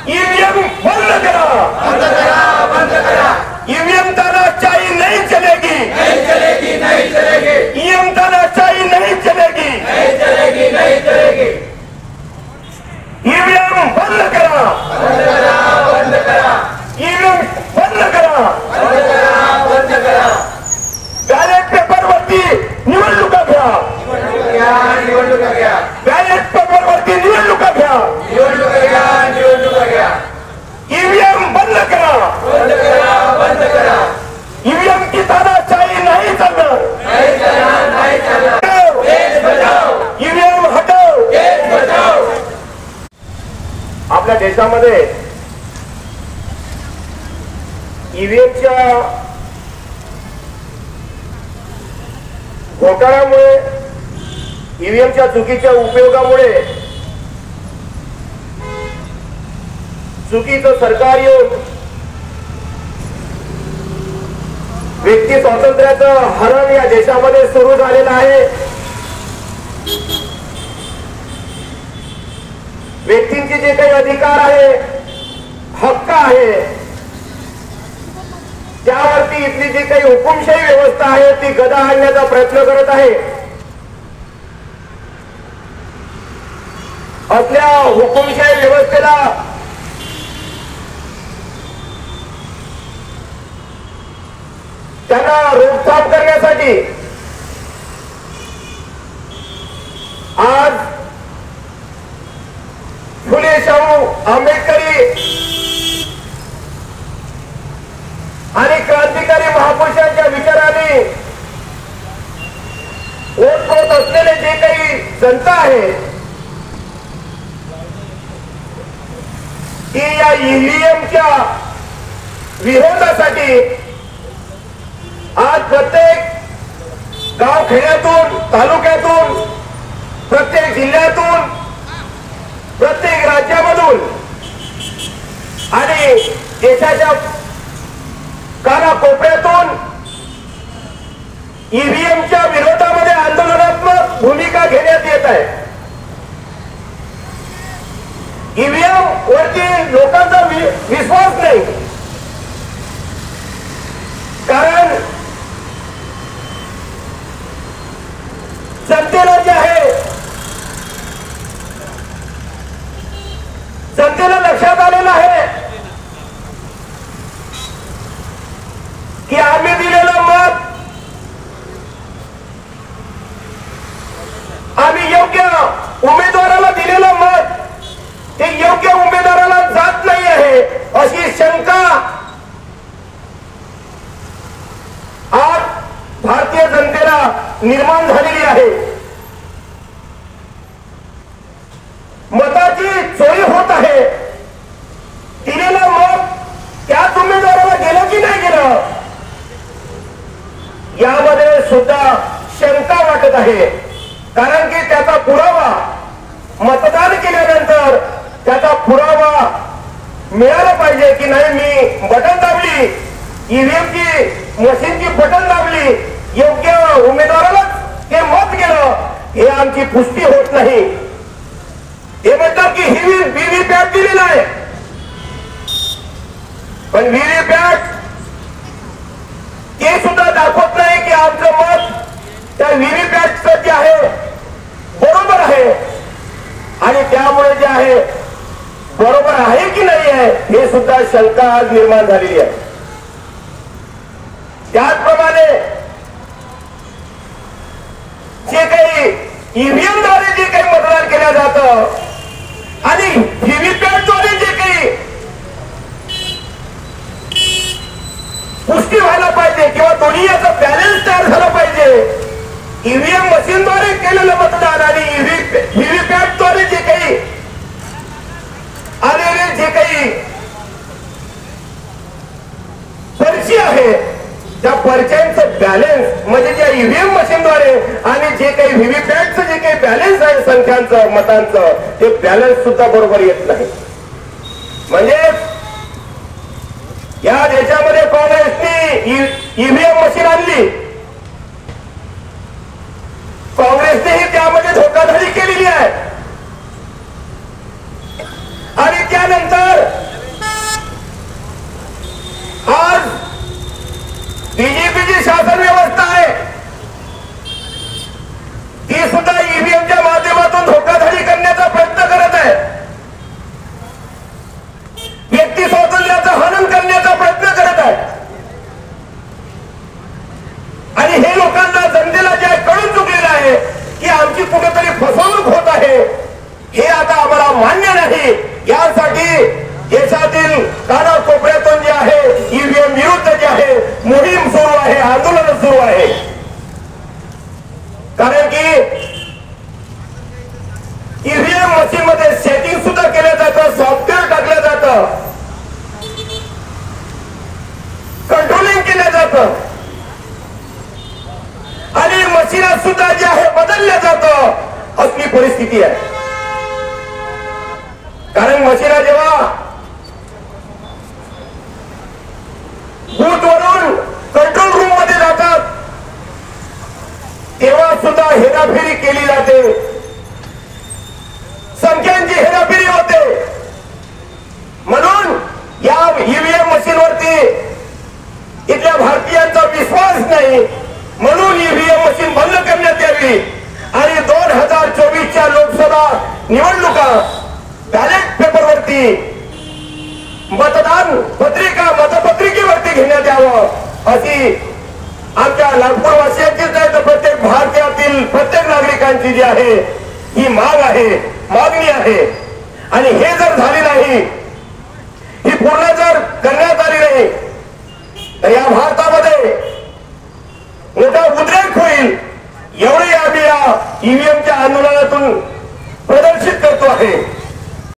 EVM बंद करा, बंद करा, बंद करा। ईवीएम तानाशाही नहीं चलेगी, नहीं चलेगी, नहीं चलेगी, ईवीएम तानाशाही नहीं चलेगी, नहीं चलेगी, नहीं चलेगी। ईवीएम बंद करा, बंद करा, बंद करा, ईवीएम बंद करा, बंद करा, बंद करा। बॅलेट पेपरवरती निवडणुका घ्या, निवडणूक घ्या, निवडणूक घ्या, बॅलेट पेपरवरती निवडणुका घ्या, निवडणूक घ्या, निवडणूक घ्या। ईवीएम बंद करा, बंद करा, बंद करा। ईवीएम की तानाशाही नहीं चलणार, नहीं चलना, नहीं चलना। देश बचाओ, ईवीएम हटव। देश बचाओ। आपल्या देशामध्ये ईव्हीएमच्या घोटाळ्यामुळे, ईव्हीएमच्या चुकीच्या उपयोगामुळे चुकीचं सरकार येऊन व्यक्ती स्वातंत्र्याचं हरण या देशामध्ये सुरू झालेलं आहे। व्यक्तींचे जे काही अधिकार आहे, हक्क आहे, त्यावरती इथली जी काही हुकुमशाही व्यवस्था आहे ती गदा आणण्याचा प्रयत्न करत आहे। असल्या हुकुमशाही व्यवस्थेला त्यांना रोखथाम करण्यासाठी आज फुले शाहू आंबेडकरी आणि क्रांतिकारी महापुरुषांच्या विचाराने ओतप्रोत असलेले जे काही जनता आहे ती या ईव्हीएमच्या विरोधासाठी आज प्रत्येक गावखेड्यातून, तालुक्यातून, प्रत्येक जिल्ह्यातून, प्रत्येक राज्यामधून आणि देशाच्या कानाकोपऱ्यातून ईव्हीएमच्या विरोधामध्ये आंदोलनात्मक भूमिका घेण्यात येत आहे। ईव्हीएम वरती लोकांचा विश्वास नाही, कारण जनतेला जे आहे, जनतेला लक्षात आलेलं आहे की आम्ही दिलेलं मत आम्ही योग्य उमेदवाराला दिलेलं मत ते योग्य उमेदवाराला जात नाही आहे, अशी शंका आज भारतीय जनतेला निर्माण झालेली आहे। मताची चोरी होत आहे, दिलेलं मत त्याच उमेदवाराला गेलं की नाही गेलं यामध्ये सुद्धा शंका वाटत आहे, कारण की त्याचा पुरावा मतदान केल्यानंतर त्याचा पुरावा मिळाला पाहिजे की नाही मी बटन दाबली, ईव्हीएमची मशीनची बटन दाबली, योग्य उमेदवारालाच ते मत गेलं हे आमची पुष्टी होत नाही। ते म्हणतात की ही व्हीव्हीपॅट दिलेला आहे, पण व्हीव्हीपॅट ते सुद्धा दाखवत नाही की आमचं मत त्या व्हीव्हीपॅटचं जे आहे बरोबर आहे, आणि त्यामुळे जे आहे बरोबर आहे की नाही आहे हे सुद्धा शंका आज निर्माण झालेली आहे। त्याचप्रमाणे जे काही ईव्हीएम द्वारे जे काही मतदान केलं जातं आणि व्हीव्हीपॅट द्वारे जे काही पुष्टी व्हायला पाहिजे किंवा दोन्ही याचा बॅलन्स तयार झाला पाहिजे। ईव्हीएम मशीनद्वारे केलेलं मतदान आणि व्हीव्हीपॅट द्वारे जे काही आलेले जे काही पर्ची आहे त्या पर्च्यांचं बॅलन्स म्हणजे ज्या ईव्हीएम मशीनद्वारे आणि जे काही व्हीव्हीपॅटचं जे काही बॅलन्स आहे संख्यांचं मतांचं ते बॅलन्स सुद्धा बरोबर येत नाही। म्हणजे या देशामध्ये काँग्रेसने ईव्हीएम मशीन आणली, काँग्रेसनेही त्यामध्ये धोकाधडी केलेली आहे, आणि त्यानंतर मतपत्रिकेवरती मतपत्रिकेवरती घेण्यात यावं अशी आमच्या नागपूरवासियांचीच नाही तर प्रत्येक भारतातील प्रत्येक नागरिकांची जी आहे ही मागणी आहे. आणि हे जर झाली नाही, ही पूर्ण जर करण्यात आली नाही तर या भारतामध्ये मोठा उद्रेक होईल. एवढी आम्ही या ईव्हीएम